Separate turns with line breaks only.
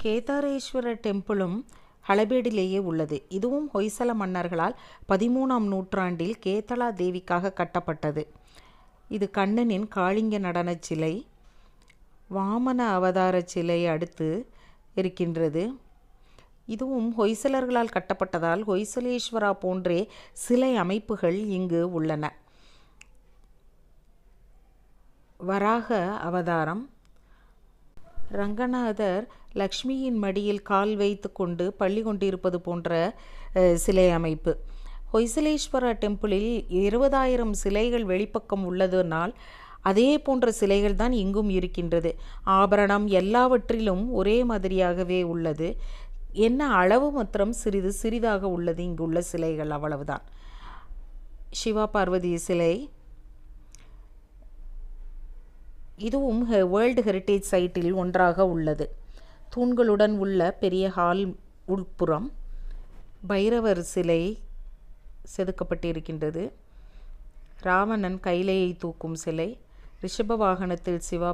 கேதாரேஸ்வரர் டெம்பிளும் ஹளபேடிலேயே உள்ளது. இதுவும் ஹொய்சல மன்னர்களால் 13ஆம் நூற்றாண்டில் கேதலா தேவிக்காக கட்டப்பட்டது. இது கண்ணனின் காளிங்க நடனச் சிலை, வாமன அவதார சிலை அடுத்து இருக்கின்றது. இதுவும் ஹொய்சலர்களால் கட்டப்பட்டதால் ஹொய்சலேஸ்வரா போன்றே சிலை அமைப்புகள் இங்கு உள்ளன. வராக அவதாரம். ரங்கநாதர் லக்ஷ்மியின் மடியில் கால் வைத்து கொண்டு பள்ளி கொண்டிருப்பது போன்ற சிலை அமைப்பு. ஹொய்சலேஸ்வரா டெம்பிளில் 20,000 சிலைகள் வெளிப்பக்கம் உள்ளதனால் அதே போன்ற சிலைகள் தான் இங்கும் இருக்கின்றது. ஆபரணம் எல்லாவற்றிலும் ஒரே மாதிரியாகவே உள்ளது. என்ன அளவு மாத்திரம் சிறிதாக உள்ளது இங்குள்ள சிலைகள், அவ்வளவுதான். சிவா பார்வதி சிலை. இதுவும் வேர்ல்டு ஹெரிட்டேஜ் சைட்டில் ஒன்றாக உள்ளது. தூண்களுடன் உள்ள பெரிய ஹால் உள்புறம் பைரவர் சிலை செதுக்கப்பட்டிருக்கின்றது. ராவணன் கைலையை தூக்கும் சிலை. ரிஷப வாகனத்தில் சிவா